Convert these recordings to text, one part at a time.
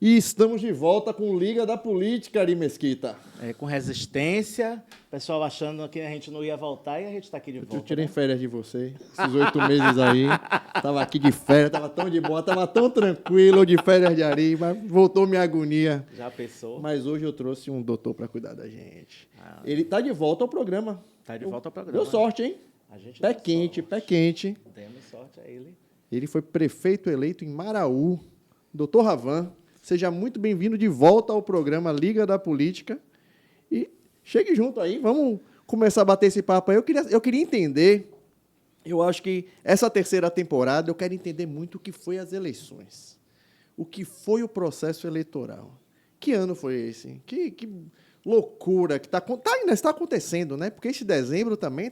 E estamos de volta com Liga da Política, Ari Mesquita. Com resistência, o pessoal achando que a gente não ia voltar e a gente está aqui de volta. Eu tirei né? férias de você, esses 8 meses aí. Tava aqui de férias, tava tão de boa, tava tão tranquilo de férias de Ari, mas voltou minha agonia. Já pensou? Mas hoje eu trouxe um doutor para cuidar da gente. Ele tá de volta ao programa. Tá de volta ao programa. Deu sorte, hein? A gente Pé deu quente, sorte. pé quente. Demos sorte a ele. Ele foi prefeito eleito em Maraú. Doutor Ravan, seja muito bem-vindo de volta ao programa Liga da Política. E chegue junto aí, vamos começar a bater esse papo aí. Eu queria entender, eu acho que essa terceira temporada, eu quero entender muito o que foi as eleições. O que foi o processo eleitoral. Que ano foi esse? Que loucura que ainda está acontecendo, né? Porque esse dezembro também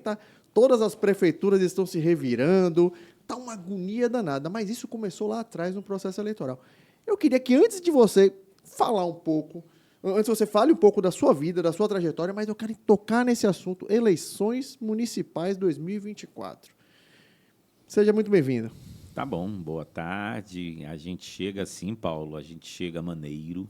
todas as prefeituras estão se revirando, está uma agonia danada, mas isso começou lá atrás no processo eleitoral. Eu queria que antes de você falar um pouco, antes você fale um pouco da sua vida, da sua trajetória, mas eu quero tocar nesse assunto, eleições municipais 2024. Seja muito bem-vindo. Tá bom, boa tarde. A gente chega assim, Paulo, a gente chega maneiro,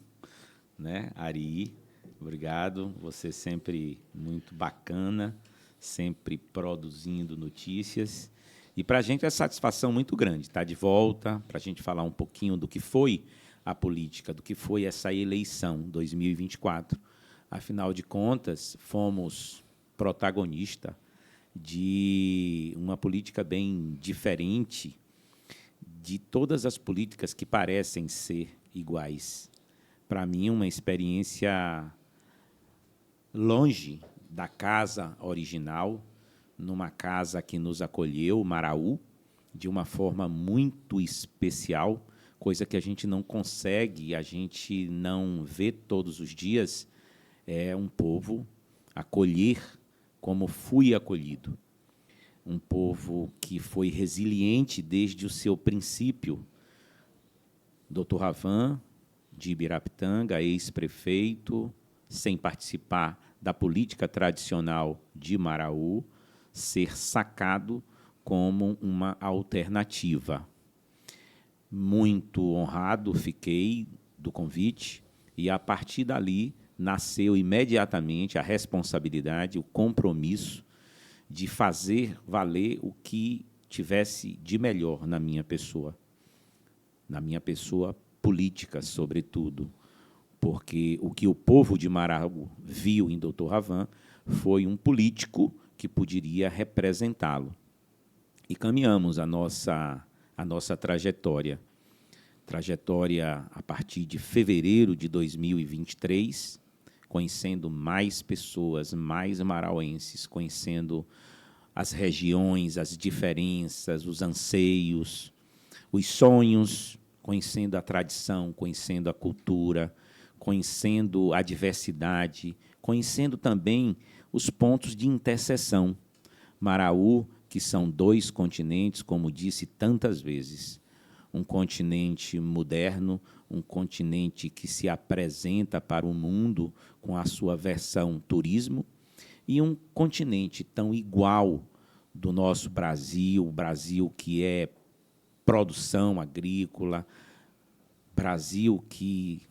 né? Ari, obrigado. Você sempre muito bacana, sempre produzindo notícias. E para a gente é satisfação muito grande estar de volta, para a gente falar um pouquinho do que foi a política, do que foi essa eleição 2024. Afinal de contas, fomos protagonista de uma política bem diferente de todas as políticas que parecem ser iguais. Para mim, uma experiência longe da casa original, numa casa que nos acolheu, Maraú, de uma forma muito especial, coisa que a gente não consegue, a gente não vê todos os dias, é um povo acolher como fui acolhido. Um povo que foi resiliente desde o seu princípio. Dr. Ravan, de Ibirapitanga, ex-prefeito, sem participar da política tradicional de Maraú, ser sacado como uma alternativa. Muito honrado fiquei do convite e, a partir dali, nasceu imediatamente a responsabilidade, o compromisso de fazer valer o que tivesse de melhor na minha pessoa política, sobretudo, porque o que o povo de Maraú viu em Dr. Ravan foi um político que poderia representá-lo. E caminhamos a nossa trajetória a partir de fevereiro de 2023, conhecendo mais pessoas, mais marauenses, conhecendo as regiões, as diferenças, os anseios, os sonhos, conhecendo a tradição, conhecendo a cultura, conhecendo a diversidade, conhecendo também os pontos de interseção. Maraú, que são 2 continentes, como disse tantas vezes, um continente moderno, um continente que se apresenta para o mundo com a sua versão turismo, e um continente tão igual do nosso Brasil, o Brasil que é produção agrícola, Brasil que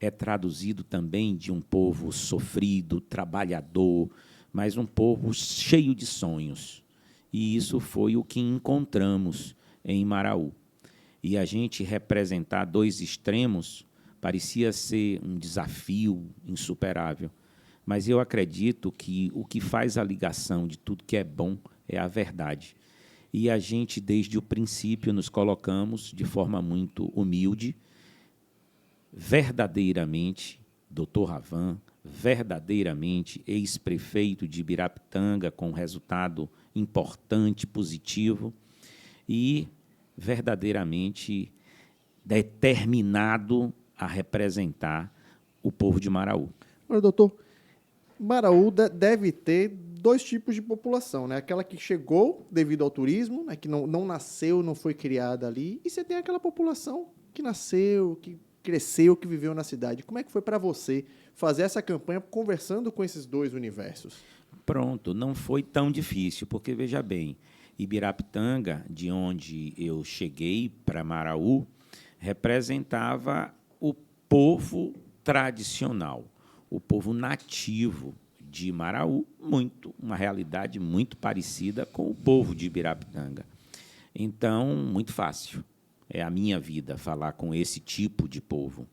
é traduzido também de um povo sofrido, trabalhador, mas um povo cheio de sonhos. E isso foi o que encontramos em Maraú. E a gente representar 2 extremos parecia ser um desafio insuperável. Mas eu acredito que o que faz a ligação de tudo que é bom é a verdade. E a gente, desde o princípio, nos colocamos de forma muito humilde, verdadeiramente, Dr. Ravan, verdadeiramente ex-prefeito de Ibirapitanga, com resultado importante, positivo, e verdadeiramente determinado a representar o povo de Maraú. Olha, doutor, Maraú deve ter 2 tipos de população, né? Aquela que chegou devido ao turismo, né? Que não nasceu, não foi criada ali, e você tem aquela população que nasceu, que cresceu, que viveu na cidade. Como é que foi para você fazer essa campanha conversando com esses 2 universos? Pronto, não foi tão difícil, porque, veja bem, Ibirapitanga, de onde eu cheguei para Maraú, representava o povo tradicional, o povo nativo de Maraú, uma realidade muito parecida com o povo de Ibirapitanga. Então, muito fácil. É a minha vida falar com esse tipo de povo.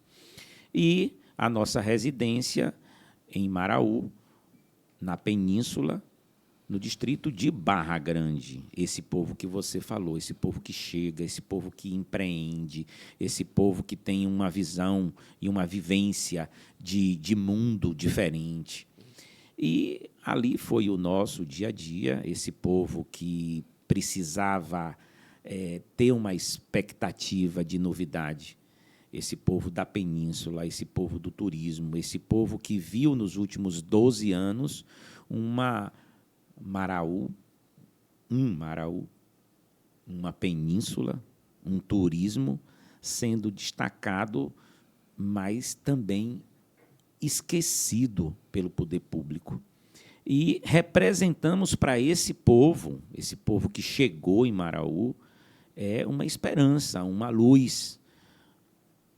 E a nossa residência em Maraú, na Península, no distrito de Barra Grande. Esse povo que você falou, esse povo que chega, esse povo que empreende, esse povo que tem uma visão e uma vivência de mundo diferente. E ali foi o nosso dia a dia, esse povo que precisava ter uma expectativa de novidade. Esse povo da Península, esse povo do turismo, esse povo que viu nos últimos 12 anos Maraú, uma península, um turismo sendo destacado, mas também esquecido pelo poder público. E representamos para esse povo que chegou em Maraú, uma esperança, uma luz.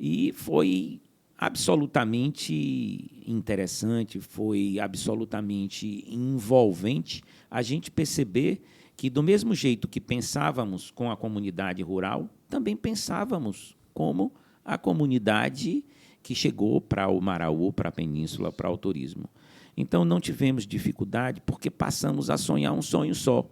E foi absolutamente interessante, foi absolutamente envolvente a gente perceber que, do mesmo jeito que pensávamos com a comunidade rural, também pensávamos como a comunidade que chegou para o Maraú, para a Península, para o turismo. Então, não tivemos dificuldade, porque passamos a sonhar um sonho só.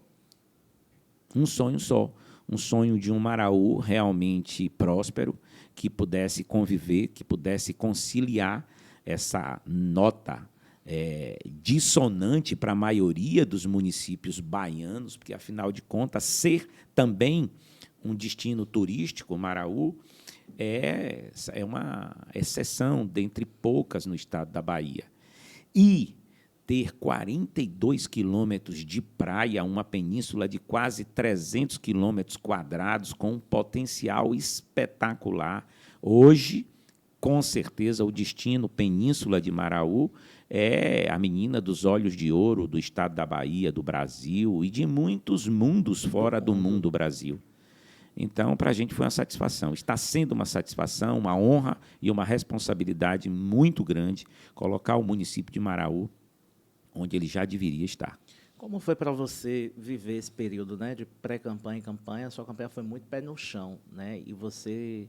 Um sonho só. Um sonho de um Maraú realmente próspero, que pudesse conviver, que pudesse conciliar essa nota dissonante para a maioria dos municípios baianos, porque, afinal de contas, ser também um destino turístico, Maraú, é uma exceção dentre poucas no estado da Bahia. E ter 42 quilômetros de praia, uma península de quase 300 quilômetros quadrados, com um potencial espetacular. Hoje, com certeza, o destino Península de Maraú é a menina dos olhos de ouro do estado da Bahia, do Brasil e de muitos mundos fora do mundo Brasil. Então, para a gente foi uma satisfação. Está sendo uma satisfação, uma honra e uma responsabilidade muito grande colocar o município de Maraú onde ele já deveria estar. Como foi para você viver esse período, né, de pré-campanha e campanha? A sua campanha foi muito pé no chão, né, e você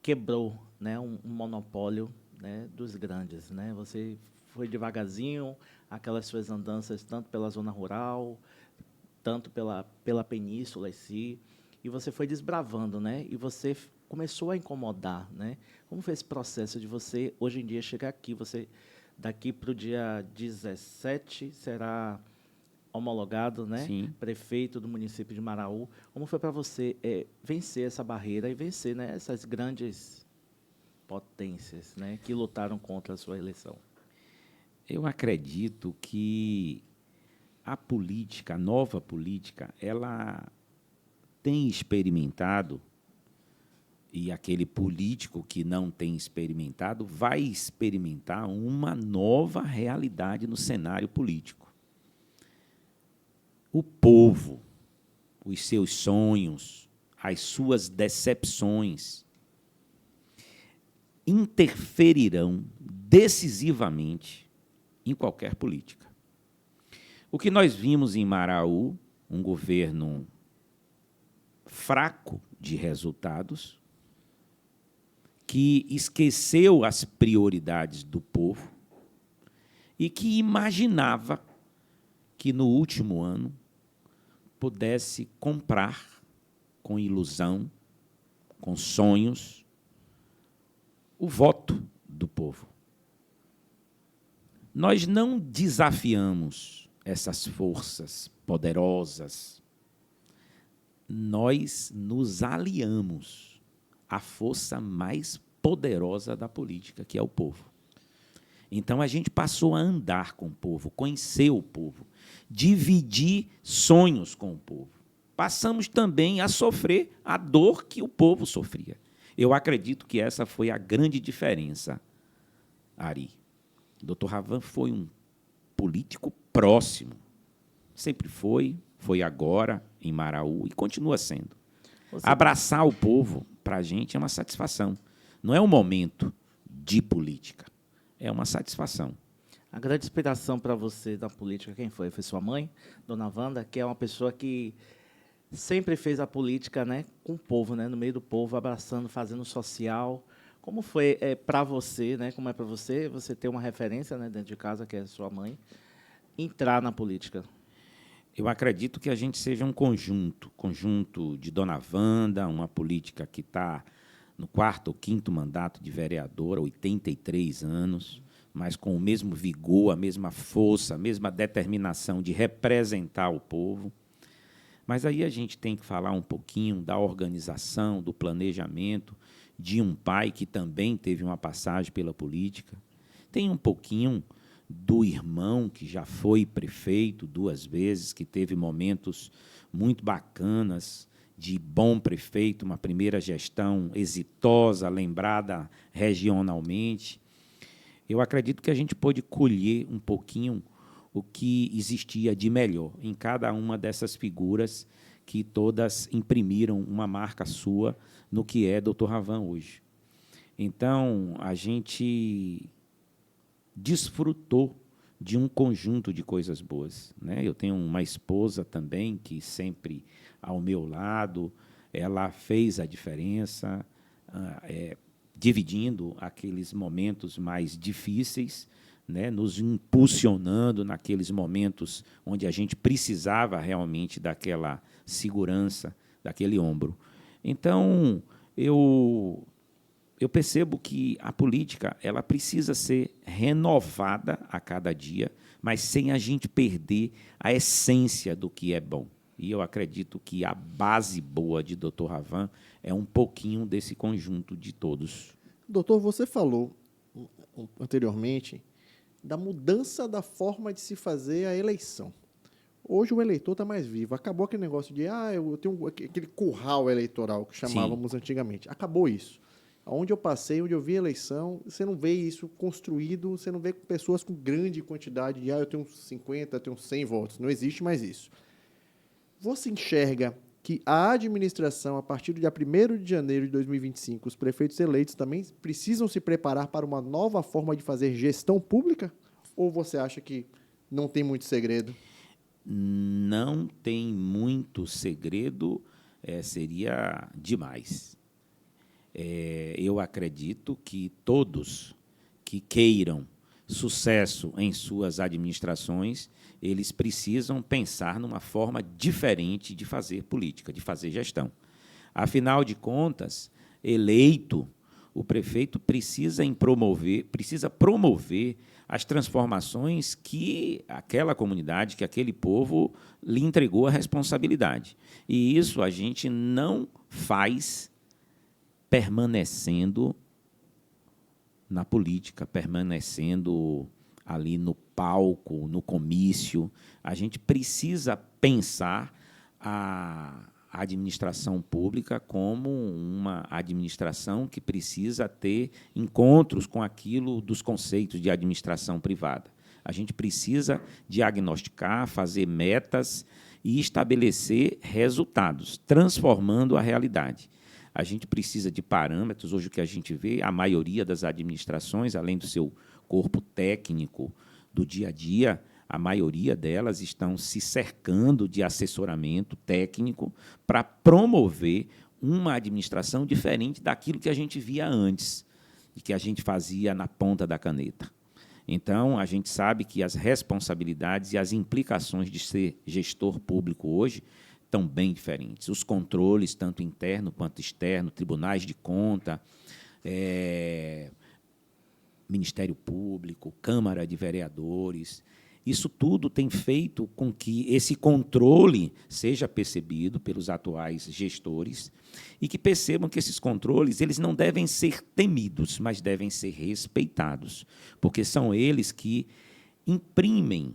quebrou, né, um monopólio, né, dos grandes, né? Você foi devagarzinho, aquelas suas andanças tanto pela zona rural, tanto pela península em si, e você foi desbravando, né? E você começou a incomodar, né? Como foi esse processo de você, hoje em dia, chegar aqui? Você, daqui para o dia 17, será homologado, né? Sim. Prefeito do município de Maraú. Como foi para você vencer essa barreira e vencer, né, essas grandes potências, né, que lutaram contra a sua eleição? Eu acredito que a política, a nova política, ela tem experimentado, e aquele político que não tem experimentado vai experimentar uma nova realidade no cenário político. O povo, os seus sonhos, as suas decepções interferirão decisivamente em qualquer política. O que nós vimos em Maraú, um governo fraco de resultados, que esqueceu as prioridades do povo e que imaginava que, no último ano, pudesse comprar, com ilusão, com sonhos, o voto do povo. Nós não desafiamos essas forças poderosas, nós nos aliamos à força mais poderosa da política, que é o povo. Então, a gente passou a andar com o povo, conhecer o povo, dividir sonhos com o povo. Passamos também a sofrer a dor que o povo sofria. Eu acredito que essa foi a grande diferença, Ari. O Dr. Ravan foi um político próximo. Sempre foi agora em Maraú e continua sendo. Abraçar o povo, para a gente, é uma satisfação. Não é um momento de política. É uma satisfação. A grande inspiração para você da política, quem foi? Foi sua mãe, Dona Wanda, que é uma pessoa que sempre fez a política, né, com o povo, né, no meio do povo, abraçando, fazendo social. Como foi para você, né, como é para você, você ter uma referência, né, dentro de casa, que é sua mãe, entrar na política? Eu acredito que a gente seja um conjunto de Dona Wanda, uma política que está no 4º ou 5º mandato de vereadora, 83 anos, mas com o mesmo vigor, a mesma força, a mesma determinação de representar o povo. Mas aí a gente tem que falar um pouquinho da organização, do planejamento, de um pai que também teve uma passagem pela política. Tem um pouquinho do irmão, que já foi prefeito 2 vezes, que teve momentos muito bacanas, de bom prefeito, uma primeira gestão exitosa, lembrada regionalmente. Eu acredito que a gente pôde colher um pouquinho o que existia de melhor em cada uma dessas figuras que todas imprimiram uma marca sua no que é Dr. Ravan hoje. Então, a gente desfrutou de um conjunto de coisas boas, né? Eu tenho uma esposa também que sempre ao meu lado, ela fez a diferença, dividindo aqueles momentos mais difíceis, né, nos impulsionando naqueles momentos onde a gente precisava realmente daquela segurança, daquele ombro. Então, eu percebo que a política ela precisa ser renovada a cada dia, mas sem a gente perder a essência do que é bom. E eu acredito que a base boa de Dr. Ravan é um pouquinho desse conjunto de todos. Doutor, você falou anteriormente da mudança da forma de se fazer a eleição. Hoje o eleitor está mais vivo. Acabou aquele negócio de eu tenho aquele curral eleitoral que chamávamos antigamente. Acabou isso. Onde eu passei, onde eu vi a eleição, você não vê isso construído, você não vê pessoas com grande quantidade de eu tenho 50, eu tenho 100 votos. Não existe mais isso. Você enxerga que a administração, a partir do dia 1º de janeiro de 2025, os prefeitos eleitos também precisam se preparar para uma nova forma de fazer gestão pública? Ou você acha que não tem muito segredo? Não tem muito segredo, seria demais. Eu acredito que todos que queiram sucesso em suas administrações, eles precisam pensar numa forma diferente de fazer política, de fazer gestão. Afinal de contas, eleito, o prefeito precisa promover as transformações que aquela comunidade, que aquele povo lhe entregou a responsabilidade. E isso a gente não faz permanecendo na política, permanecendo ali no palco, no comício. A gente precisa pensar a administração pública como uma administração que precisa ter encontros com aquilo dos conceitos de administração privada. A gente precisa diagnosticar, fazer metas e estabelecer resultados, transformando a realidade. A gente precisa de parâmetros. Hoje o que a gente vê, a maioria das administrações, além do seu corpo técnico do dia a dia, a maioria delas estão se cercando de assessoramento técnico para promover uma administração diferente daquilo que a gente via antes, e que a gente fazia na ponta da caneta. Então, a gente sabe que as responsabilidades e as implicações de ser gestor público hoje estão bem diferentes. Os controles, tanto interno quanto externo, tribunais de conta, Ministério Público, Câmara de Vereadores, isso tudo tem feito com que esse controle seja percebido pelos atuais gestores e que percebam que esses controles eles não devem ser temidos, mas devem ser respeitados, porque são eles que imprimem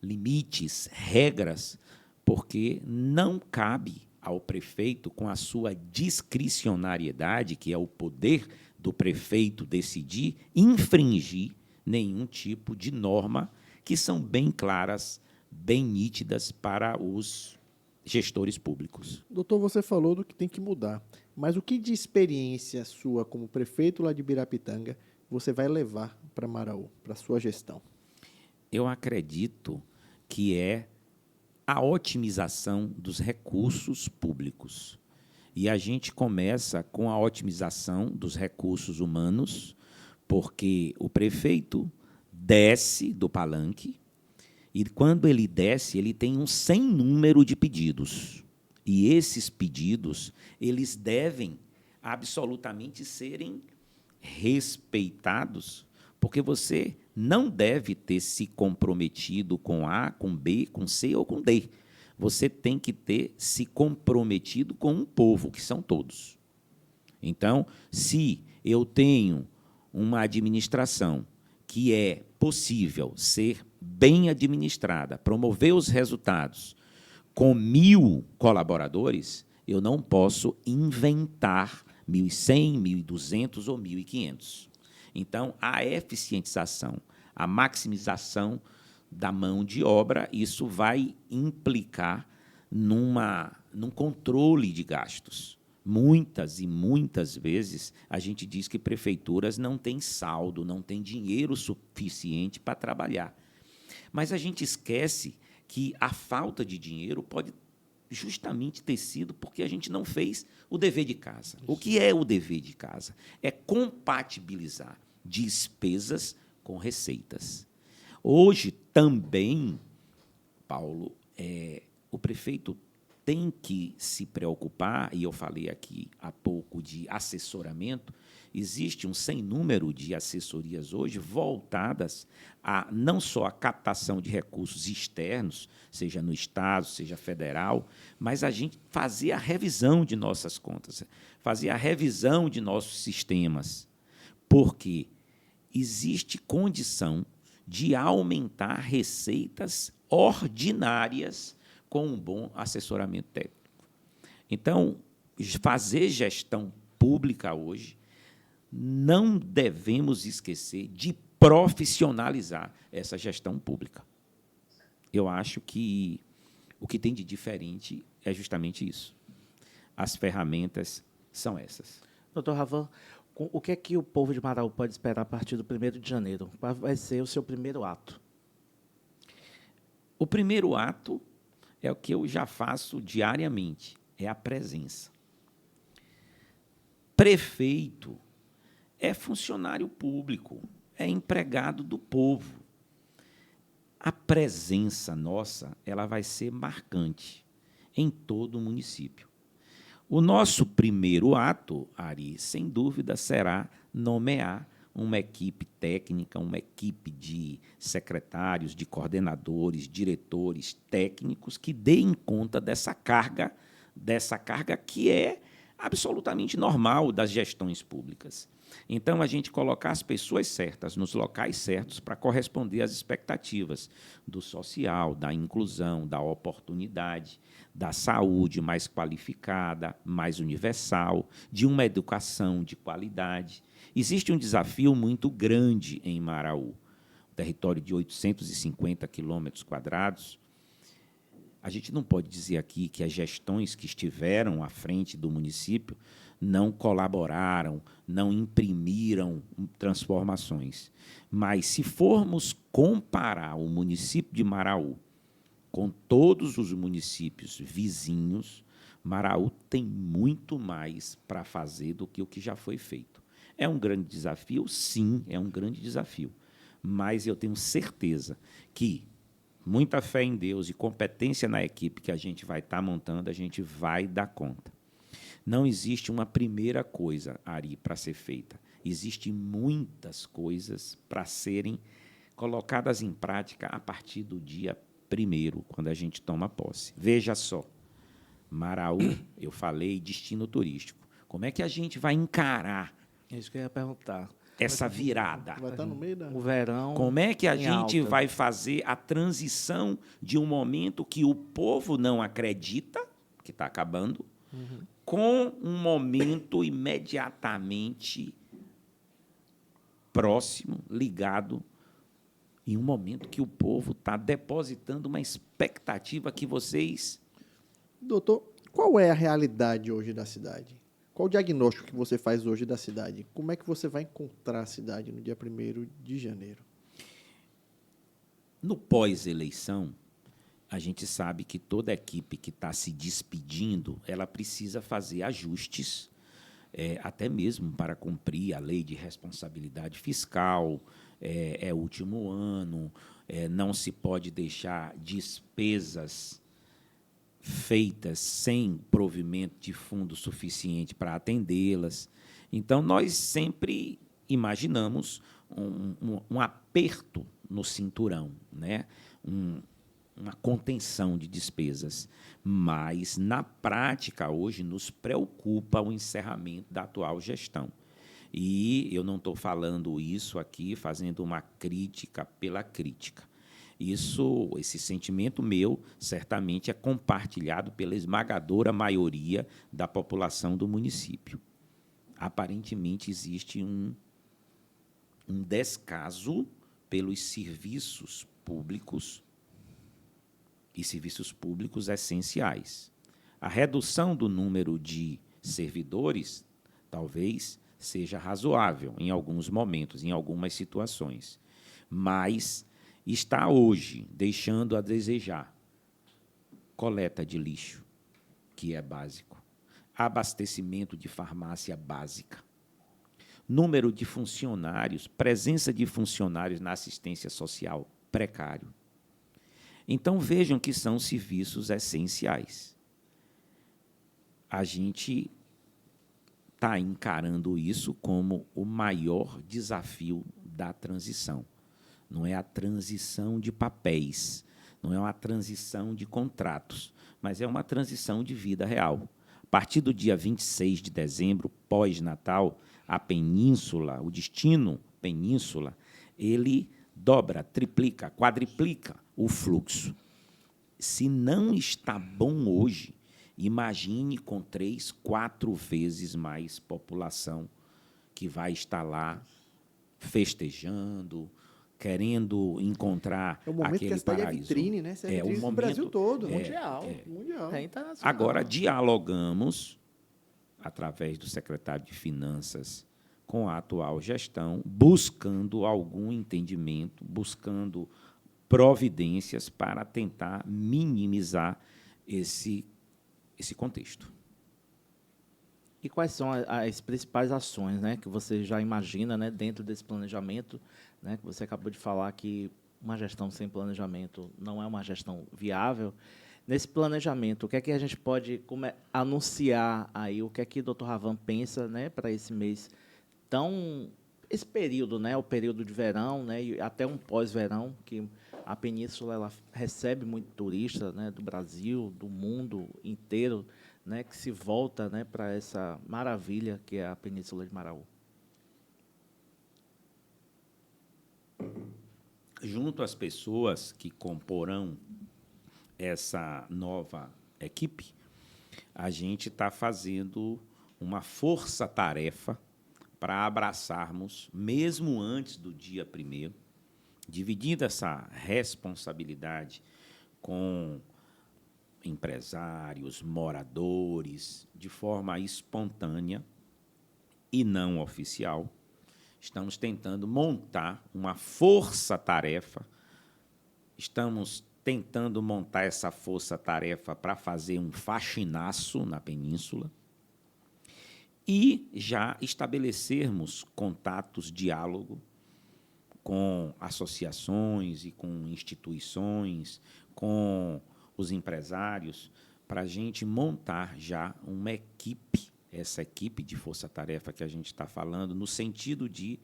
limites, regras, porque não cabe ao prefeito, com a sua discricionariedade, que é o poder do prefeito decidir, infringir nenhum tipo de norma que são bem claras, bem nítidas para os gestores públicos. Doutor, você falou do que tem que mudar, mas o que de experiência sua como prefeito lá de Birapitanga você vai levar para Maraú, para a sua gestão? Eu acredito que é a otimização dos recursos públicos. E a gente começa com a otimização dos recursos humanos, porque o prefeito desce do palanque e, quando ele desce, ele tem um sem número de pedidos. E esses pedidos, eles devem absolutamente serem respeitados, porque você não deve ter se comprometido com A, com B, com C ou com D. Você tem que ter se comprometido com um povo, que são todos. Então, se eu tenho uma administração que é possível ser bem administrada, promover os resultados com 1.000 colaboradores, eu não posso inventar 1.100, 1.200 ou 1.500. Então, a eficientização, a maximização da mão de obra, isso vai implicar num controle de gastos. Muitas e muitas vezes a gente diz que prefeituras não têm saldo, não têm dinheiro suficiente para trabalhar. Mas a gente esquece que a falta de dinheiro pode justamente ter sido porque a gente não fez o dever de casa. O que é o dever de casa? É compatibilizar despesas com receitas. Hoje também, Paulo, o prefeito tem que se preocupar, e eu falei aqui há pouco de assessoramento, existe um sem número de assessorias hoje voltadas a não só a captação de recursos externos, seja no Estado, seja federal, mas a gente fazer a revisão de nossas contas, fazer a revisão de nossos sistemas, porque existe condição de aumentar receitas ordinárias com um bom assessoramento técnico. Então, fazer gestão pública hoje, não devemos esquecer de profissionalizar essa gestão pública. Eu acho que o que tem de diferente é justamente isso. As ferramentas são essas. Doutor Ravan, o que é que o povo de Maraú pode esperar a partir do 1º de janeiro? Qual vai ser o seu primeiro ato? O primeiro ato é o que eu já faço diariamente, é a presença. Prefeito é funcionário público, é empregado do povo. A presença nossa, ela vai ser marcante em todo o município. O nosso primeiro ato, Ari, sem dúvida, será nomear uma equipe técnica, uma equipe de secretários, de coordenadores, diretores técnicos que deem conta dessa carga que é absolutamente normal das gestões públicas. Então, a gente colocar as pessoas certas nos locais certos para corresponder às expectativas do social, da inclusão, da oportunidade, da saúde mais qualificada, mais universal, de uma educação de qualidade. Existe um desafio muito grande em Maraú, um território de 850 quilômetros quadrados. A gente não pode dizer aqui que as gestões que estiveram à frente do município não colaboraram, não imprimiram transformações. Mas, se formos comparar o município de Maraú com todos os municípios vizinhos, Maraú tem muito mais para fazer do que o que já foi feito. É um grande desafio? Sim, é um grande desafio. Mas eu tenho certeza que muita fé em Deus e competência na equipe que a gente vai estar montando, a gente vai dar conta. Não existe uma primeira coisa, Ari, para ser feita. Existem muitas coisas para serem colocadas em prática a partir do dia 1º, quando a gente toma posse. Veja só, Maraú, eu falei, destino turístico. Como é que a gente vai encarar É isso que eu ia perguntar. essa virada? Vai estar no meio da... O verão. Como é que a em gente alta. vai fazer a transição de um momento que o povo não acredita, que está acabando, com um momento imediatamente próximo, ligado, em um momento que o povo está depositando uma expectativa que vocês... Doutor, qual é a realidade hoje da cidade? Qual o diagnóstico que você faz hoje da cidade? Como é que você vai encontrar a cidade no dia 1º de janeiro? No pós-eleição, a gente sabe que toda equipe que está se despedindo, ela precisa fazer ajustes, até mesmo para cumprir a lei de responsabilidade fiscal, é último ano, não se pode deixar despesas feitas sem provimento de fundo suficiente para atendê-las. Então, nós sempre imaginamos um aperto no cinturão, né? Uma contenção de despesas. Mas, na prática, hoje, nos preocupa o encerramento da atual gestão. E eu não estou falando isso aqui fazendo uma crítica pela crítica. Esse sentimento meu, certamente, é compartilhado pela esmagadora maioria da população do município. Aparentemente, existe um descaso pelos serviços públicos e serviços públicos essenciais. A redução do número de servidores talvez seja razoável em alguns momentos, em algumas situações, mas está hoje deixando a desejar coleta de lixo, que é básico, abastecimento de farmácia básica, número de funcionários, presença de funcionários na assistência social precário. Então, vejam que são serviços essenciais. A gente está encarando isso como o maior desafio da transição. Não é a transição de papéis, não é uma transição de contratos, mas é uma transição de vida real. A partir do dia 26 de dezembro, pós-Natal, a Península, o destino Península, ele dobra, triplica, quadriplica o fluxo. Se não está bom hoje, imagine com 3, 4 vezes mais população que vai estar lá festejando, querendo encontrar É o momento aquele que a cidade paraíso. é vitrine, né? Você é vitrine o do momento Brasil todo. Mundial. Mundial. É internacional. Agora, dialogamos, através do secretário de Finanças, com a atual gestão, buscando algum entendimento, buscando providências para tentar minimizar esse contexto. E quais são as principais ações, né, que você já imagina, né, dentro desse planejamento, né, que você acabou de falar que uma gestão sem planejamento não é uma gestão viável. Nesse planejamento, o que é que a gente pode anunciar aí, o que é que o Dr. Ravan pensa, né, para esse mês esse período, né, o período de verão, né, e até um pós-verão, que a Península ela recebe muito turista, né, do Brasil, do mundo inteiro, né, que se volta, né, para essa maravilha que é a Península de Maraú. Junto às pessoas que comporão essa nova equipe, a gente está fazendo uma força-tarefa para abraçarmos, mesmo antes do dia 1º, dividindo essa responsabilidade com empresários, moradores, de forma espontânea e não oficial. Estamos tentando montar uma força-tarefa, estamos tentando montar essa força-tarefa para fazer um faxinaço na Península e já estabelecermos contatos, diálogo com associações e com instituições, com os empresários, para a gente montar já uma equipe, essa equipe de força-tarefa que a gente está falando, no sentido de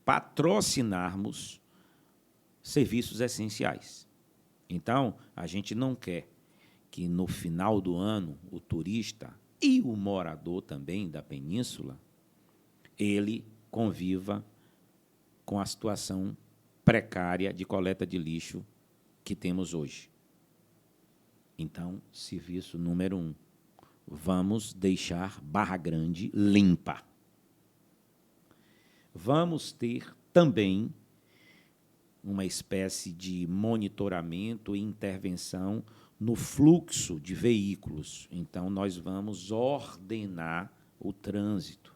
patrocinarmos serviços essenciais. Então, a gente não quer que, no final do ano, o turista e o morador também da Península, ele conviva com a situação precária de coleta de lixo que temos hoje. Então, serviço número 1, vamos deixar Barra Grande limpa. Vamos ter também uma espécie de monitoramento e intervenção no fluxo de veículos. Então, nós vamos ordenar o trânsito.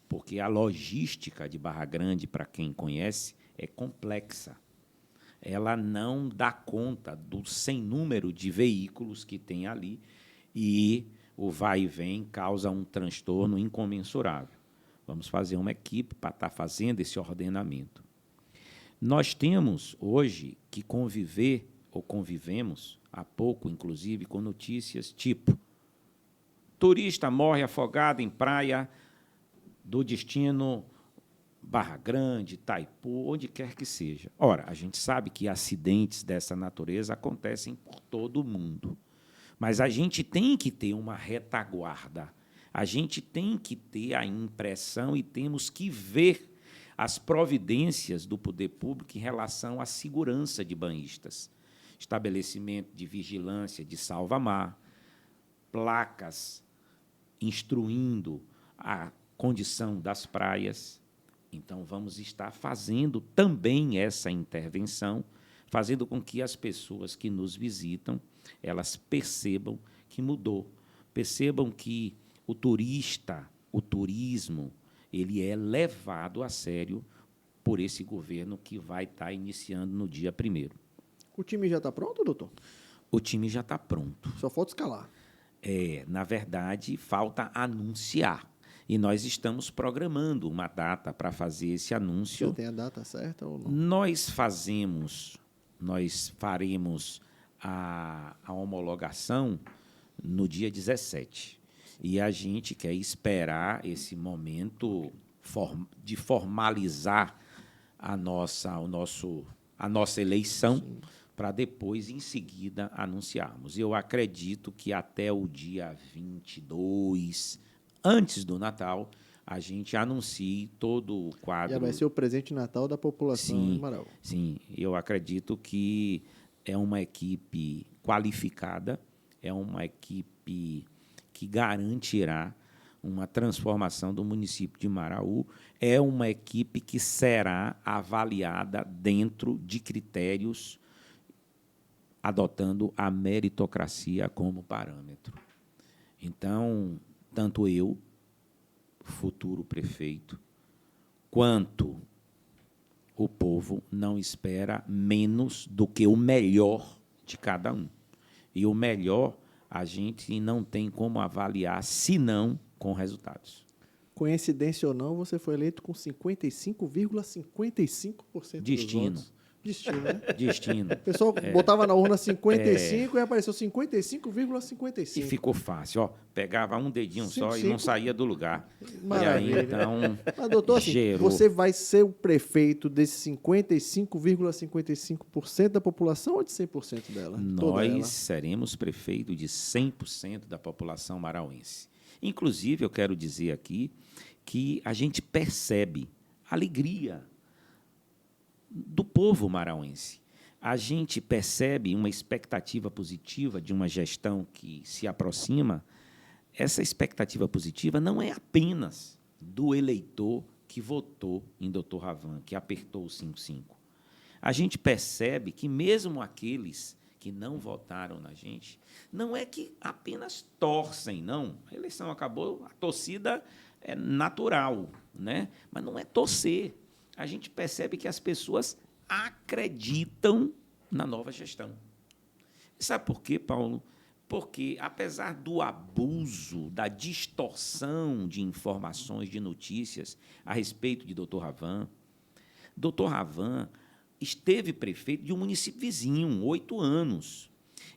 Porque a logística de Barra Grande, para quem conhece, é complexa. Ela não dá conta do sem número de veículos que tem ali e o vai e vem causa um transtorno incomensurável. Vamos fazer uma equipe para estar fazendo esse ordenamento. Nós temos hoje que conviver, ou convivemos há pouco, inclusive, com notícias tipo: turista morre afogado em praia do destino Barra Grande, Itaipu, onde quer que seja. Ora, a gente sabe que acidentes dessa natureza acontecem por todo o mundo, mas a gente tem que ter uma retaguarda, a gente tem que ter a impressão e temos que ver as providências do poder público em relação à segurança de banhistas, estabelecimento de vigilância de salva-mar, placas instruindo a condição das praias. Então, vamos estar fazendo também essa intervenção, fazendo com que as pessoas que nos visitam, elas percebam que mudou, percebam que o turista, o turismo, ele é levado a sério por esse governo que vai estar iniciando no dia 1º. O time já está pronto, doutor? O time já está pronto. Só falta escalar. Na verdade, falta anunciar. E nós estamos programando uma data para fazer esse anúncio. Já tem a data certa ou não? Nós faremos a homologação no dia 17. E a gente quer esperar esse momento de formalizar a nossa eleição para depois, em seguida, anunciarmos. Eu acredito que até o dia 22, antes do Natal, a gente anuncie todo o quadro. Já vai ser o presente de Natal da população em Marau. Sim, eu acredito que é uma equipe qualificada, é uma equipe que garantirá uma transformação do município de Maraú, é uma equipe que será avaliada dentro de critérios adotando a meritocracia como parâmetro. Então, tanto eu, futuro prefeito, quanto o povo não espera menos do que o melhor de cada um. E o melhor a gente não tem como avaliar, senão com resultados. Coincidência ou não, você foi eleito com 55,55% dos votos. Destino, né? Destino. O pessoal botava na urna 55 e apareceu 55,55. E ficou fácil, ó. Pegava um dedinho só e não saía do lugar. Maravilha. E aí, então, mas, doutor, assim, você vai ser o prefeito desse 55,55% da população ou de 100% dela? Nós seremos prefeito de 100% da população marauense. Inclusive, eu quero dizer aqui que a gente percebe alegria do povo marauense. A gente percebe uma expectativa positiva de uma gestão que se aproxima. Essa expectativa positiva não é apenas do eleitor que votou em Dr. Ravan, que apertou o 55. A gente percebe que mesmo aqueles que não votaram na gente, não é que apenas torcem, não. A eleição acabou, a torcida é natural, né? Mas não é torcer. A gente percebe que as pessoas acreditam na nova gestão. Sabe por quê, Paulo? Porque, apesar do abuso, da distorção de informações, de notícias a respeito de Dr. Ravan, Dr. Ravan esteve prefeito de um município vizinho, 8 anos.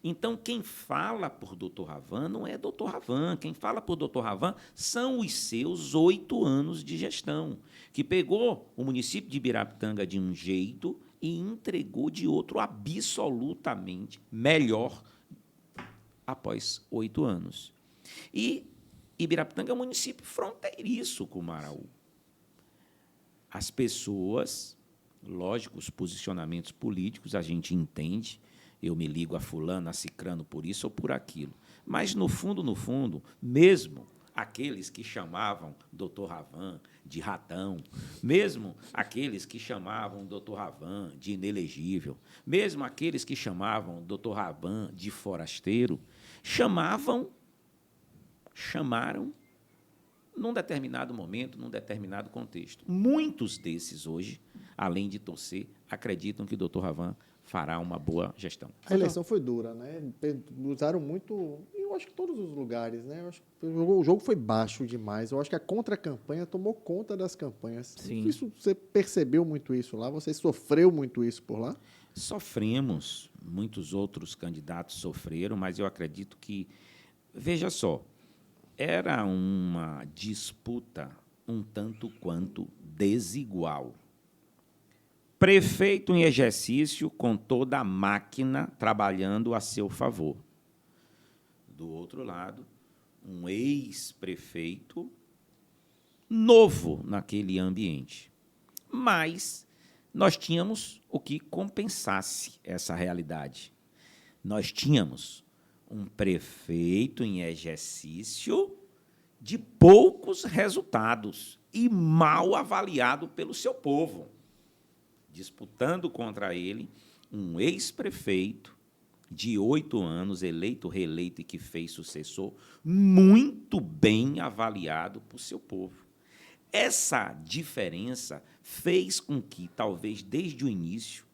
Então, quem fala por Dr. Ravan não é Dr. Ravan. Quem fala por Dr. Ravan são os seus 8 anos de gestão, que pegou o município de Ibirapitanga de um jeito e entregou de outro absolutamente melhor após 8 anos. E Ibirapitanga é um município fronteiriço com Maraú. As pessoas, lógico, os posicionamentos políticos, a gente entende. Eu me ligo a fulano, a cicrano por isso ou por aquilo. Mas, no fundo, mesmo aqueles que chamavam Dr. Ravan de ratão, mesmo aqueles que chamavam Dr. Ravan de inelegível, mesmo aqueles que chamavam Dr. Ravan de forasteiro, chamaram num determinado momento, num determinado contexto. Muitos desses hoje, além de torcer, acreditam que o Dr. Ravan fará uma boa gestão. A eleição foi dura, né? Usaram muito, eu acho que todos os lugares, né? Eu acho que o jogo foi baixo demais. Eu acho que a contra-campanha tomou conta das campanhas. Sim. Isso, você percebeu muito isso lá? Você sofreu muito isso por lá? Sofremos, muitos outros candidatos sofreram, mas eu acredito que, veja só, era uma disputa um tanto quanto desigual. Prefeito em exercício com toda a máquina trabalhando a seu favor. Do outro lado, um ex-prefeito novo naquele ambiente. Mas nós tínhamos o que compensasse essa realidade. Nós tínhamos um prefeito em exercício de poucos resultados e mal avaliado pelo seu povo, disputando contra ele um ex-prefeito de 8 anos, eleito, reeleito e que fez sucessor, muito bem avaliado por seu povo. Essa diferença fez com que, talvez desde o início,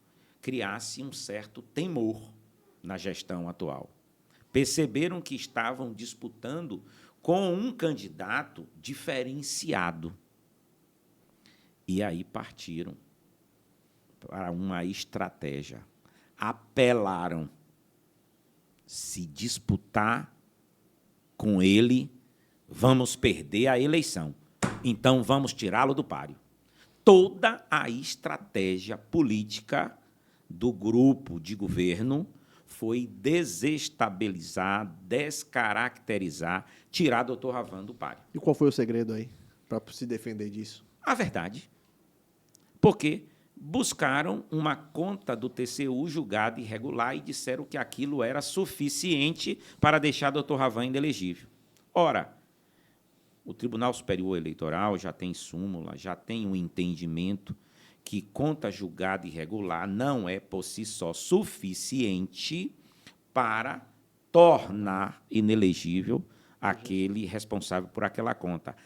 criasse um certo temor na gestão atual. Perceberam que estavam disputando com um candidato diferenciado. E aí partiram para uma estratégia. Apelaram. Se disputar com ele, vamos perder a eleição. Então, vamos tirá-lo do páreo. Toda a estratégia política do grupo de governo foi desestabilizar, descaracterizar, tirar o Dr. Ravan do páreo. E qual foi o segredo aí para se defender disso? A verdade. Porque buscaram uma conta do TCU julgada irregular e disseram que aquilo era suficiente para deixar o Dr. Ravan inelegível. Ora, o Tribunal Superior Eleitoral já tem súmula, já tem um entendimento que conta julgada irregular não é, por si só, suficiente para tornar inelegível aquele responsável por aquela conta.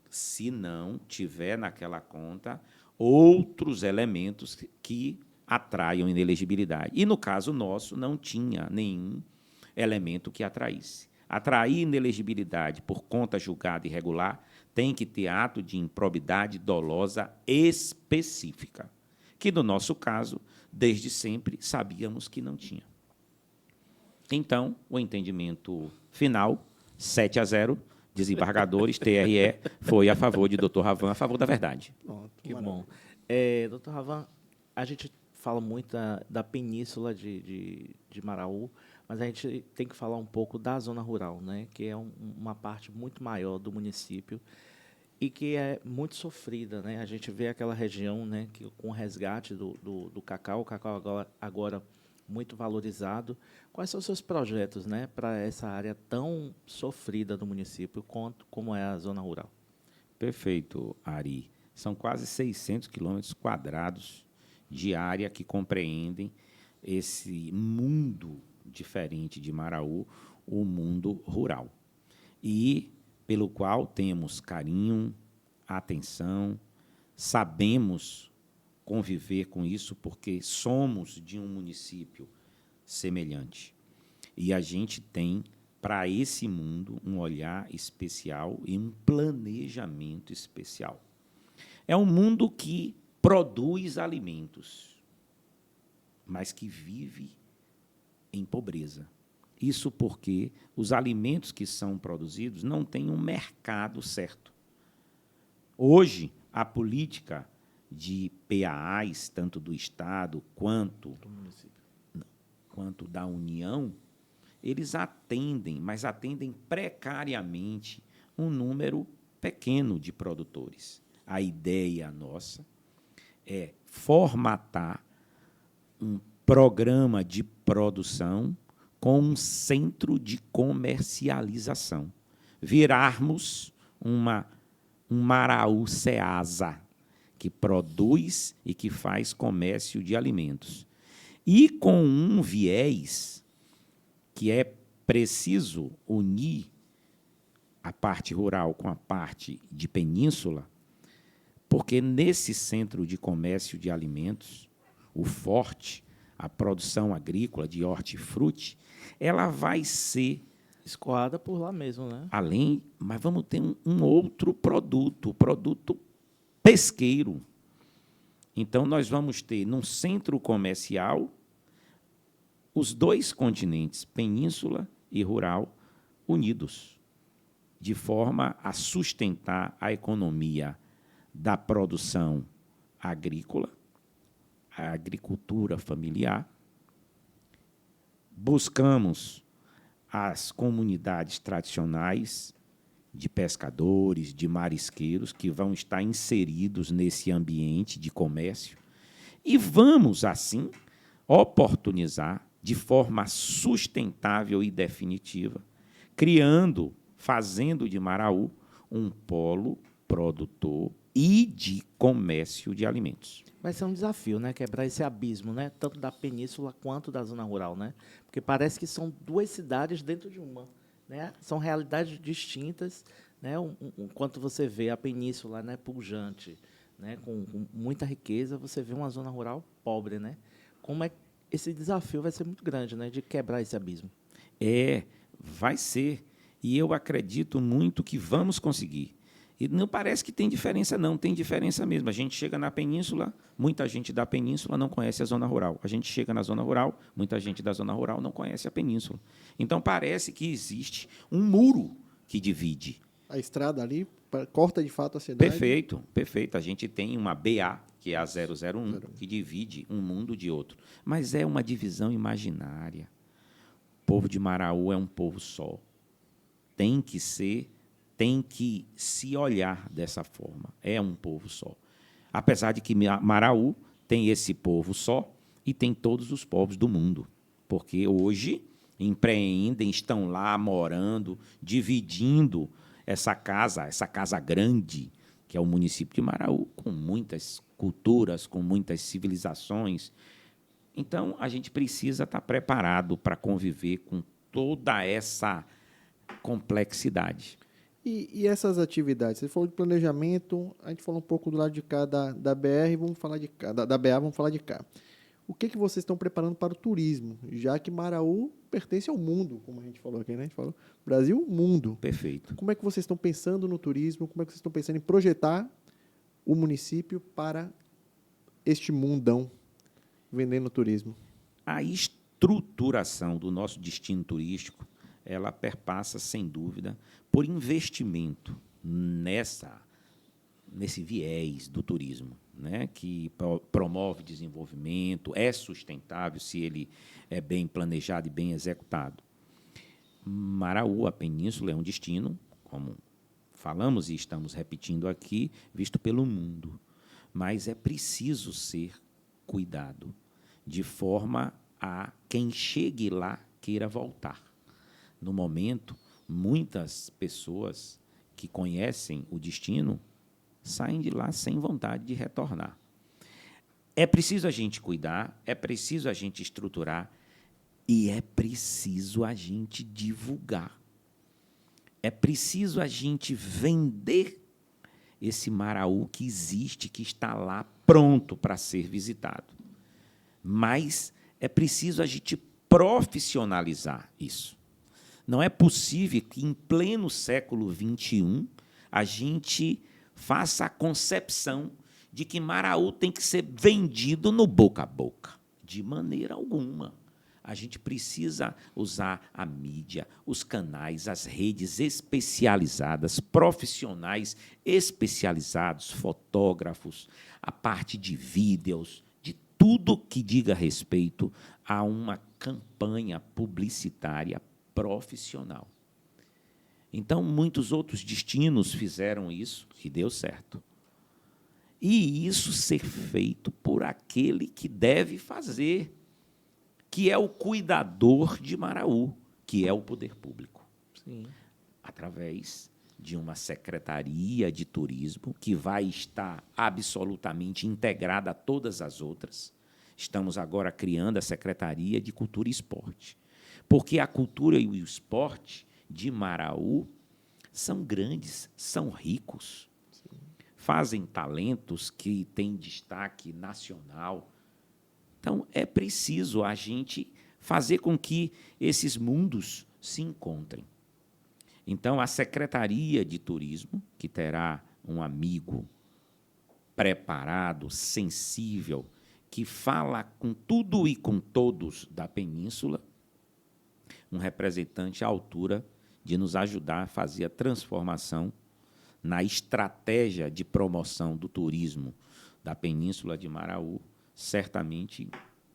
Se não tiver naquela conta outros elementos que atraiam inelegibilidade. E, no caso nosso, não tinha nenhum elemento que atraísse. Atrair inelegibilidade por conta julgada irregular tem que ter ato de improbidade dolosa específica, que, no nosso caso, desde sempre, sabíamos que não tinha. Então, o entendimento final, 7-0, desembargadores, TRE, foi a favor de Dr. Ravan, a favor da verdade. Pronto, Que maravilha. bom. Dr. Ravan, a gente fala muito da península de Maraú, mas a gente tem que falar um pouco da zona rural, né, que é uma parte muito maior do município e que é muito sofrida, né? A gente vê aquela região, né, que, com o resgate do cacau, o cacau agora muito valorizado. Quais são os seus projetos, né, para essa área tão sofrida do município como é a zona rural? Perfeito, Ari. São quase 600 quilômetros quadrados de área que compreendem esse mundo diferente de Maraú, o mundo rural. E pelo qual temos carinho, atenção, sabemos conviver com isso porque somos de um município semelhante. E a gente tem, para esse mundo, um olhar especial e um planejamento especial. É um mundo que produz alimentos, mas que vive em pobreza. Isso porque os alimentos que são produzidos não têm um mercado certo. Hoje, a política de PAAs, tanto do Estado quanto da União, eles atendem, mas atendem precariamente um número pequeno de produtores. A ideia nossa é formatar um programa de produção com um centro de comercialização. Virarmos um Maraú Ceasa, que produz e que faz comércio de alimentos. E com um viés que é preciso unir a parte rural com a parte de península, porque nesse centro de comércio de alimentos, o forte, a produção agrícola de hortifruti, ela vai ser Escoada por lá mesmo, né? além, mas vamos ter um outro produto, o produto pesqueiro. Então, nós vamos ter, num centro comercial, os dois continentes, península e rural, unidos, de forma a sustentar a economia da produção agrícola, a agricultura familiar. Buscamos as comunidades tradicionais de pescadores, de marisqueiros, que vão estar inseridos nesse ambiente de comércio, e vamos, assim, oportunizar de forma sustentável e definitiva, criando, fazendo de Maraú um polo produtor e de comércio de alimentos. Vai ser um desafio, né? Quebrar esse abismo, né? Tanto da península quanto da zona rural, né? Porque parece que são duas cidades dentro de uma, né? São realidades distintas, né? Enquanto você vê a península, né, pujante, né, com muita riqueza, você vê uma zona rural pobre, né? Como é esse desafio vai ser muito grande, né? De quebrar esse abismo. Vai ser. E eu acredito muito que vamos conseguir. E não parece que tem diferença, não. Tem diferença mesmo. A gente chega na península, muita gente da península não conhece a zona rural. A gente chega na zona rural, muita gente da zona rural não conhece a península. Então, parece que existe um muro que divide. A estrada ali corta, de fato, a cidade. Perfeito, perfeito. A gente tem uma BA, que é a 001, que divide um mundo de outro. Mas é uma divisão imaginária. O povo de Maraú é um povo só. Tem que se olhar dessa forma. É um povo só. Apesar de que Maraú tem esse povo só e tem todos os povos do mundo. Porque hoje empreendem, estão lá morando, dividindo essa casa grande, que é o município de Maraú, com muitas culturas, com muitas civilizações. Então, a gente precisa estar preparado para conviver com toda essa complexidade. E essas atividades? Você falou de planejamento, a gente falou um pouco do lado de cá da BR, vamos falar de cá, da BA, vamos falar de cá. O que vocês estão preparando para o turismo? Já que Maraú pertence ao mundo, como a gente falou aqui, né? A gente falou Brasil, mundo. Perfeito. Como é que vocês estão pensando no turismo? Como é que vocês estão pensando em projetar o município para este mundão vendendo turismo? A estruturação do nosso destino turístico, ela perpassa, sem dúvida, por investimento nesse viés do turismo, né, que promove desenvolvimento, é sustentável se ele é bem planejado e bem executado. Maraú, a península, é um destino, como falamos e estamos repetindo aqui, visto pelo mundo. Mas é preciso ser cuidado, de forma a quem chegue lá queira voltar. No momento, muitas pessoas que conhecem o destino saem de lá sem vontade de retornar. É preciso a gente cuidar, é preciso a gente estruturar e é preciso a gente divulgar. É preciso a gente vender esse Maraú que existe, que está lá pronto para ser visitado. Mas é preciso a gente profissionalizar isso. Não é possível que, em pleno século XXI, a gente faça a concepção de que Maraú tem que ser vendido no boca a boca. De maneira alguma. A gente precisa usar a mídia, os canais, as redes especializadas, profissionais especializados, fotógrafos, a parte de vídeos, de tudo que diga respeito a uma campanha publicitária profissional. Então, muitos outros destinos fizeram isso e deu certo. E isso ser feito por aquele que deve fazer, que é o cuidador de Maraú, que é o poder público. Sim. Através de uma secretaria de turismo que vai estar absolutamente integrada a todas as outras. Estamos agora criando a Secretaria de Cultura e Esporte. Porque a cultura e o esporte de Maraú são grandes, são ricos, fazem talentos que têm destaque nacional. Então, é preciso a gente fazer com que esses mundos se encontrem. Então, a Secretaria de Turismo, que terá um amigo preparado, sensível, que fala com tudo e com todos da Península, um representante à altura de nos ajudar a fazer a transformação na estratégia de promoção do turismo da Península de Maraú, certamente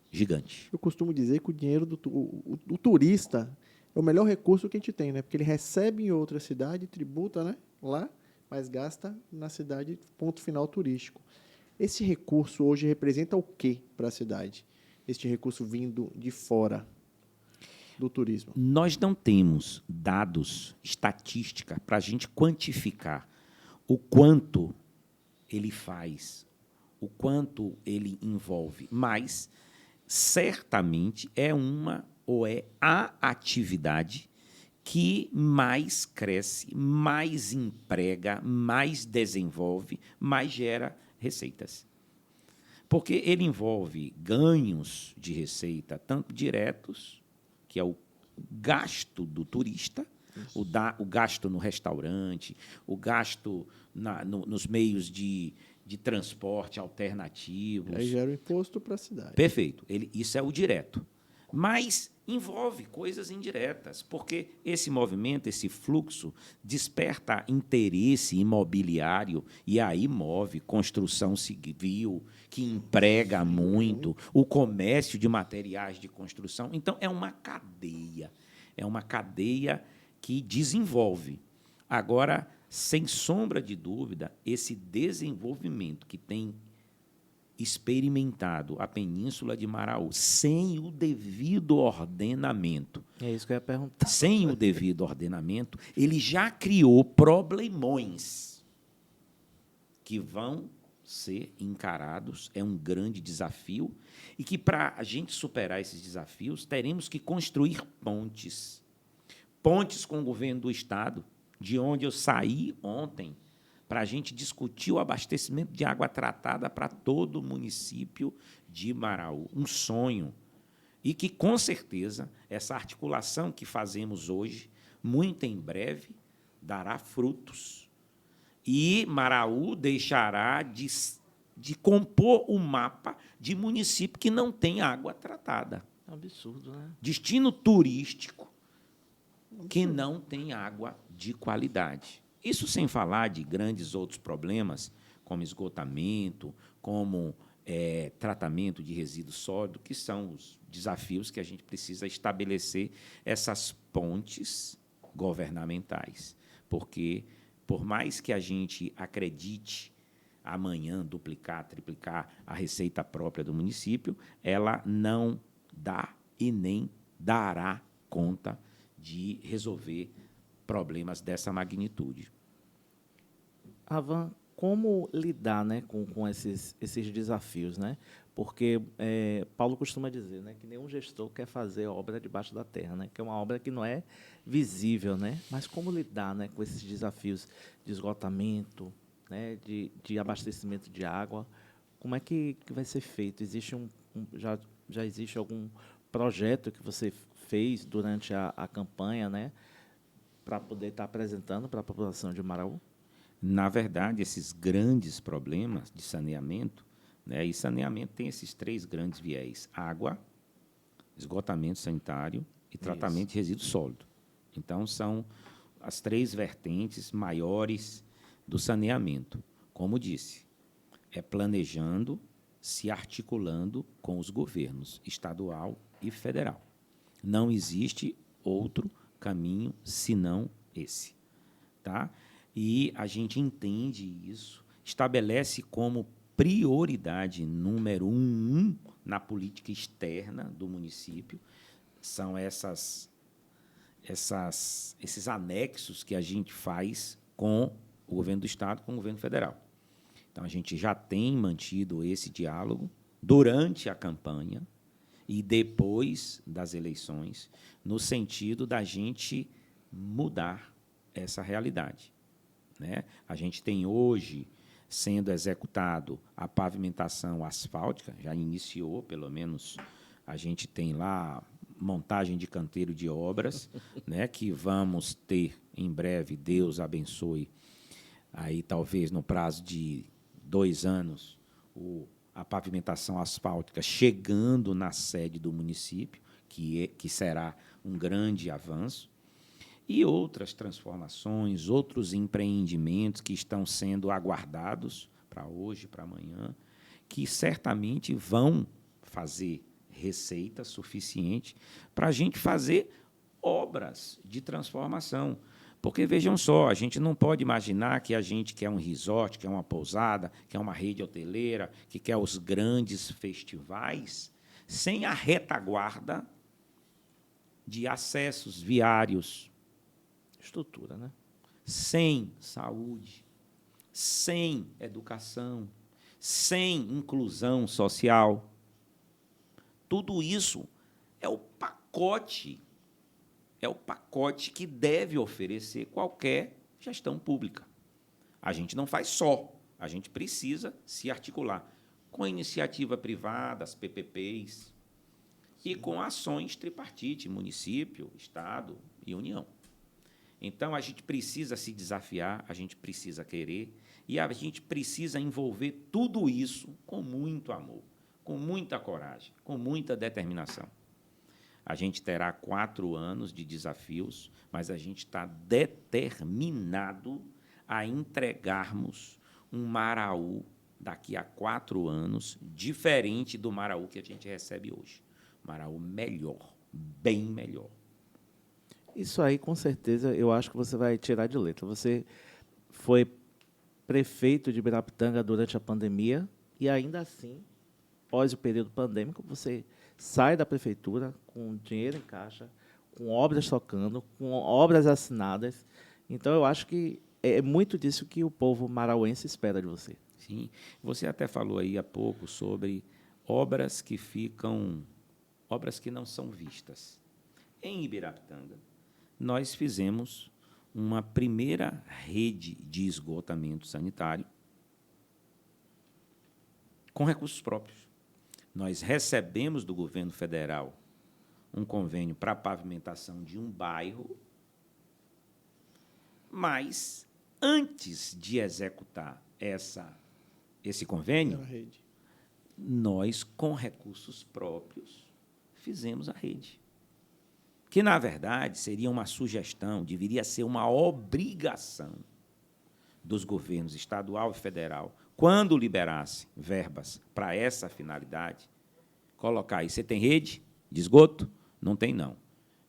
gigante. Eu costumo dizer que o dinheiro do turista é o melhor recurso que a gente tem, né? Porque ele recebe em outra cidade, tributa, né, lá, mas gasta na cidade, ponto final turístico. Esse recurso hoje representa o quê para a cidade? Este recurso vindo de fora do turismo. Nós não temos dados, estatística, para a gente quantificar o quanto ele faz, o quanto ele envolve, mas certamente é uma ou é a atividade que mais cresce, mais emprega, mais desenvolve, mais gera receitas. Porque ele envolve ganhos de receita, tanto diretos, que é o gasto do turista, o gasto no restaurante, o gasto nos meios de transporte alternativos. Aí gera o imposto para a cidade. Perfeito. Isso é o direto. Mas envolve coisas indiretas, porque esse movimento, esse fluxo, desperta interesse imobiliário e aí move construção civil, que emprega muito, o comércio de materiais de construção. Então, é uma cadeia que desenvolve. Agora, sem sombra de dúvida, esse desenvolvimento que tem experimentado a Península de Maraú sem o devido ordenamento. É isso que eu ia perguntar. Sem o devido ordenamento, ele já criou problemões que vão ser encarados, é um grande desafio, e que, para a gente superar esses desafios, teremos que construir pontes. Pontes com o governo do Estado, de onde eu saí ontem, para a gente discutir o abastecimento de água tratada para todo o município de Maraú. Um sonho. E que, com certeza, essa articulação que fazemos hoje, muito em breve, dará frutos. E Maraú deixará de compor o mapa de município que não tem água tratada. É um absurdo, né? Destino turístico que não tem água de qualidade. Isso sem falar de grandes outros problemas, como esgotamento, como tratamento de resíduos sólidos, que são os desafios que a gente precisa estabelecer essas pontes governamentais. Porque, por mais que a gente acredite amanhã duplicar, triplicar a receita própria do município, ela não dá e nem dará conta de resolver problemas dessa magnitude. Avan, como lidar, né, com esses desafios, né? Porque Paulo costuma dizer, né, que nenhum gestor quer fazer obra debaixo da terra, né? Que é uma obra que não é visível, né? Mas como lidar, né, com esses desafios de esgotamento, né, de abastecimento de água? Como é que vai ser feito? Existe já existe algum projeto que você fez durante a campanha, né, para poder estar apresentando para a população de Maraú? Na verdade, esses grandes problemas de saneamento, né, e saneamento tem esses três grandes viés: água, esgotamento sanitário e tratamento de resíduo sólido. Então, são as três vertentes maiores do saneamento. Como disse, é planejando, se articulando com os governos estadual e federal. Não existe outro caminho senão esse. Tá? E a gente entende isso, estabelece como prioridade número 1 na política externa do município, são esses anexos que a gente faz com o governo do Estado, com o governo federal. Então, a gente já tem mantido esse diálogo durante a campanha e depois das eleições, no sentido da gente mudar essa realidade, né? A gente tem hoje sendo executado a pavimentação asfáltica, já iniciou, pelo menos a gente tem lá montagem de canteiro de obras, né, que vamos ter em breve, Deus abençoe, aí talvez no prazo de 2 anos, a pavimentação asfáltica chegando na sede do município, que será um grande avanço, e outras transformações, outros empreendimentos que estão sendo aguardados para hoje, para amanhã, que certamente vão fazer receita suficiente para a gente fazer obras de transformação. Porque, vejam só, a gente não pode imaginar que a gente quer um resort, quer uma pousada, quer uma rede hoteleira, que quer os grandes festivais, sem a retaguarda de acessos viários, Estrutura, né? sem saúde, sem educação, sem inclusão social. Tudo isso é o pacote que deve oferecer qualquer gestão pública. A gente não faz só, a gente precisa se articular com a iniciativa privada, as PPPs, e com ações tripartite, município, Estado e União. Então, a gente precisa se desafiar, a gente precisa querer, e a gente precisa envolver tudo isso com muito amor, com muita coragem, com muita determinação. A gente terá 4 anos de desafios, mas a gente está determinado a entregarmos um Maraú daqui a 4 anos, diferente do Maraú que a gente recebe hoje. Maraú melhor, bem melhor. Isso aí, com certeza, eu acho que você vai tirar de letra. Você foi prefeito de Ibirapitanga durante a pandemia e, ainda assim, após o período pandêmico, você sai da prefeitura com dinheiro em caixa, com obras tocando, com obras assinadas. Então, eu acho que é muito disso que o povo marauense espera de você. Sim, você até falou aí há pouco sobre obras que não são vistas. Em Ibirapitanga, nós fizemos uma primeira rede de esgotamento sanitário com recursos próprios. Nós recebemos do governo federal um convênio para a pavimentação de um bairro, mas, antes de executar esse convênio, nós, com recursos próprios, fizemos a rede. Que, na verdade, seria uma sugestão, deveria ser uma obrigação dos governos estadual e federal, quando liberassem verbas para essa finalidade, colocar aí, você tem rede de esgoto? Não tem, não.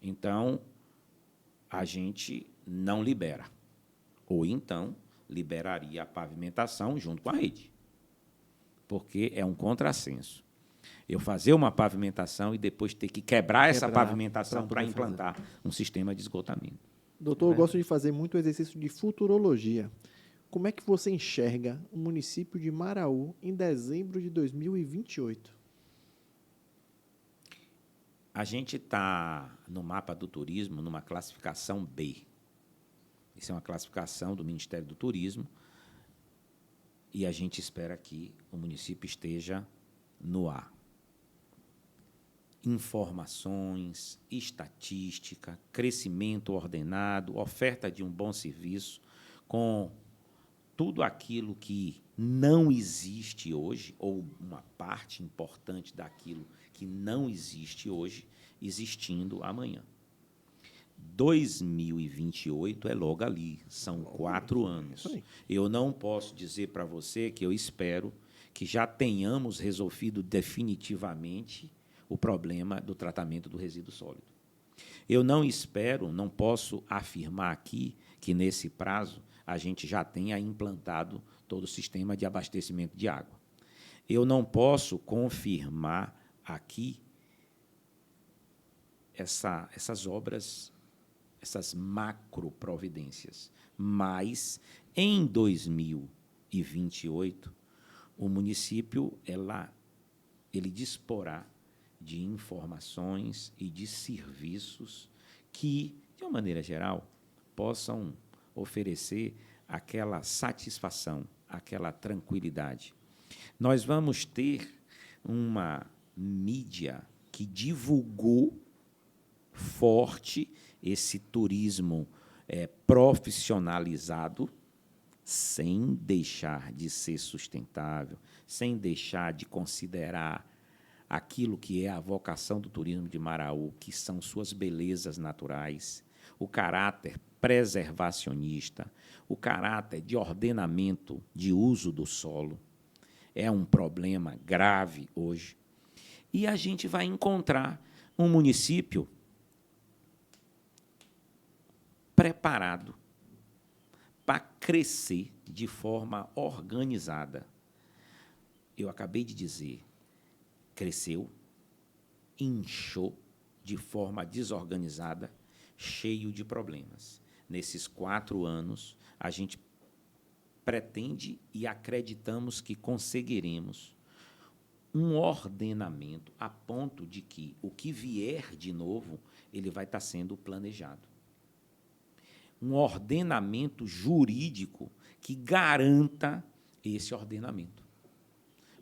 Então, a gente não libera. Ou, então, liberaria a pavimentação junto com a rede, porque é um contrassenso. Eu fazer uma pavimentação e depois ter que quebrar essa pavimentação para implantar um sistema de esgotamento. Doutor, eu gosto de fazer muito exercício de futurologia. Como é que você enxerga o município de Maraú em dezembro de 2028? A gente está no mapa do turismo numa classificação B. Isso é uma classificação do Ministério do Turismo e a gente espera que o município esteja no A. Informações, estatística, crescimento ordenado, oferta de um bom serviço, com tudo aquilo que não existe hoje, ou uma parte importante daquilo que não existe hoje, existindo amanhã. 2028 é logo ali, são 4 anos. Eu não posso dizer para você que eu espero que já tenhamos resolvido definitivamente o problema do tratamento do resíduo sólido. Eu não posso afirmar aqui que, nesse prazo, a gente já tenha implantado todo o sistema de abastecimento de água. Eu não posso confirmar aqui essas obras, essas macroprovidências, mas, em 2028, o município ele disporá de informações e de serviços que, de uma maneira geral, possam oferecer aquela satisfação, aquela tranquilidade. Nós vamos ter uma mídia que divulgou forte esse turismo profissionalizado, sem deixar de ser sustentável, sem deixar de considerar aquilo que é a vocação do turismo de Maraú, que são suas belezas naturais, o caráter preservacionista, o caráter de ordenamento de uso do solo. É um problema grave hoje. E a gente vai encontrar um município preparado para crescer de forma organizada. Eu acabei de dizer, cresceu, inchou de forma desorganizada, cheio de problemas. Nesses 4 anos, a gente pretende e acreditamos que conseguiremos um ordenamento a ponto de que o que vier de novo, ele vai estar sendo planejado. Um ordenamento jurídico que garanta esse ordenamento.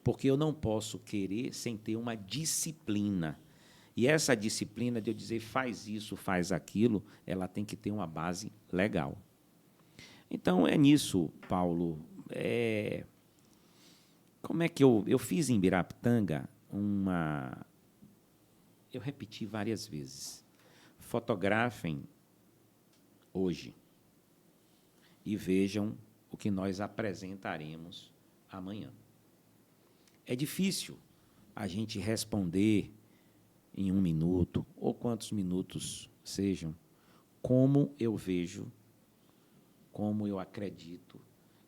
Porque eu não posso querer sem ter uma disciplina. E essa disciplina de eu dizer faz isso, faz aquilo, ela tem que ter uma base legal. Então, é nisso, Paulo. Como é que eu fiz em Birapitanga uma... Eu repeti várias vezes. Fotografem hoje e vejam o que nós apresentaremos amanhã. É difícil a gente responder em 1 minuto, ou quantos minutos sejam, como eu vejo, como eu acredito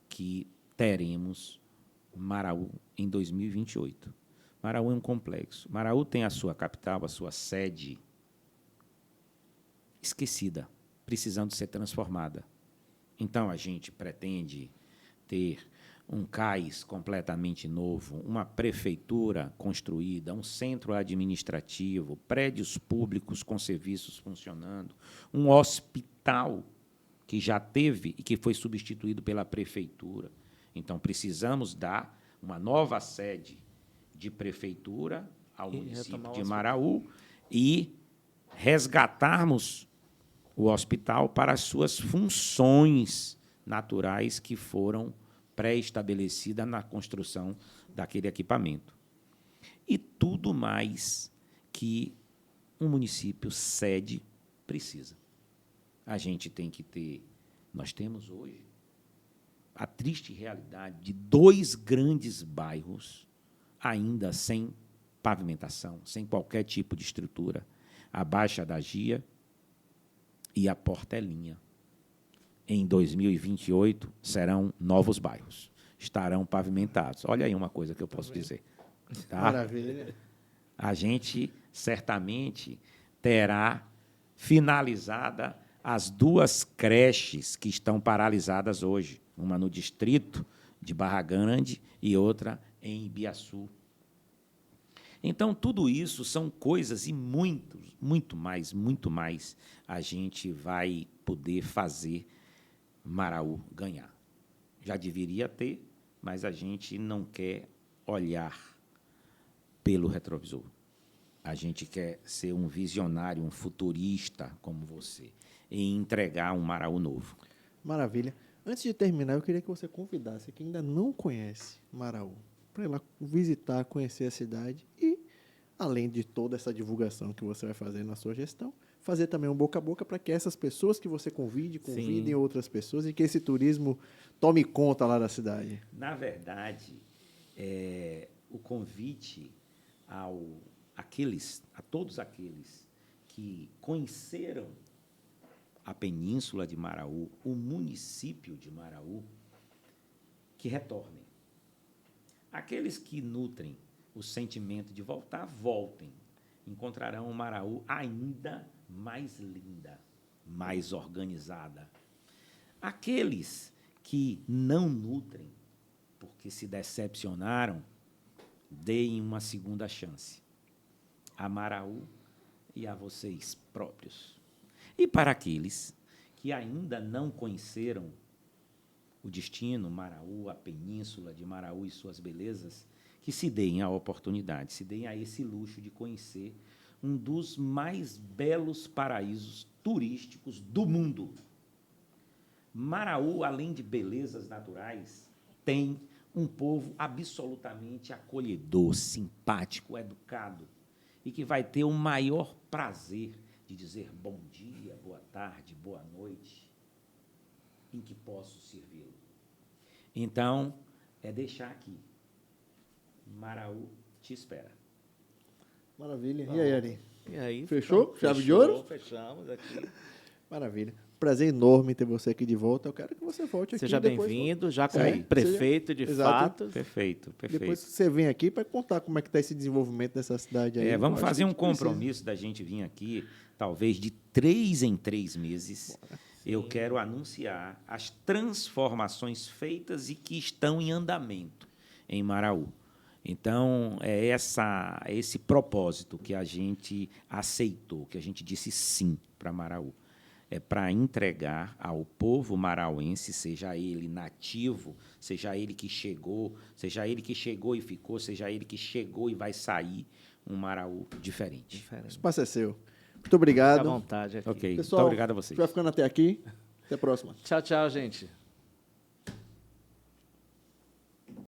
que teremos Maraú em 2028. Maraú é um complexo. Maraú tem a sua capital, a sua sede esquecida, precisando ser transformada. Então, a gente pretende ter um cais completamente novo, uma prefeitura construída, um centro administrativo, prédios públicos com serviços funcionando, um hospital que já teve e que foi substituído pela prefeitura. Então, precisamos dar uma nova sede de prefeitura ao município de Maraú e resgatarmos o hospital para as suas funções naturais que foram pré-estabelecidas na construção daquele equipamento. E tudo mais que um município sede precisa. A gente tem que ter... Nós temos hoje a triste realidade de 2 grandes bairros ainda sem pavimentação, sem qualquer tipo de estrutura, a Baixa da Gia e a Portelinha. Em 2028, serão novos bairros, estarão pavimentados. Olha aí uma coisa que eu posso dizer. Tá? Maravilha. A gente, certamente, terá finalizada as 2 creches que estão paralisadas hoje, uma no distrito de Barra Grande e outra em Ibiaçu. Então, tudo isso são coisas e muito mais a gente vai poder fazer Maraú ganhar. Já deveria ter, mas a gente não quer olhar pelo retrovisor. A gente quer ser um visionário, um futurista como você, e entregar um Maraú novo. Maravilha. Antes de terminar, eu queria que você convidasse quem ainda não conhece Maraú para ir lá visitar, conhecer a cidade e, além de toda essa divulgação que você vai fazer na sua gestão, fazer também um boca a boca para que essas pessoas que você convidem Sim. outras pessoas e que esse turismo tome conta lá da cidade. Na verdade, o convite a todos aqueles que conheceram a Península de Maraú, o município de Maraú, que retornem. Aqueles que nutrem o sentimento de voltar, voltem. Encontrarão Maraú ainda mais linda, mais organizada. Aqueles que não nutrem, porque se decepcionaram, deem uma segunda chance a Maraú e a vocês próprios. E para aqueles que ainda não conheceram o destino, Maraú, a península de Maraú e suas belezas, que se deem a oportunidade, se deem a esse luxo de conhecer um dos mais belos paraísos turísticos do mundo. Maraú, além de belezas naturais, tem um povo absolutamente acolhedor, simpático, educado, e que vai ter o maior prazer de dizer bom dia, boa tarde, boa noite, em que posso servi-lo. Então, é deixar aqui. Maraú te espera. Maravilha. E aí, Ari? E aí, Fechou? Chave de ouro? Fechamos aqui. Maravilha. Prazer enorme ter você aqui de volta. Eu quero que você volte aqui. Seja depois. bem-vindo, já como É, prefeito de Exato. fato. Perfeito, perfeito. Depois você vem aqui para contar como é que está esse desenvolvimento dessa cidade aí. Vamos Eu acho fazer que a um gente precisa. compromisso da gente vir aqui, talvez de 3 em 3 meses. Eu quero anunciar as transformações feitas e que estão em andamento em Maraú. Então, é esse propósito que a gente aceitou, que a gente disse sim para Maraú. É para entregar ao povo marauense, seja ele nativo, seja ele que chegou e ficou, seja ele que chegou e vai sair, um Maraú diferente. O espaço é seu. Muito obrigado. Fique à vontade aqui. Ok, Pessoal, muito obrigado a vocês. vai ficando até aqui. Até a próxima. Tchau, tchau, gente.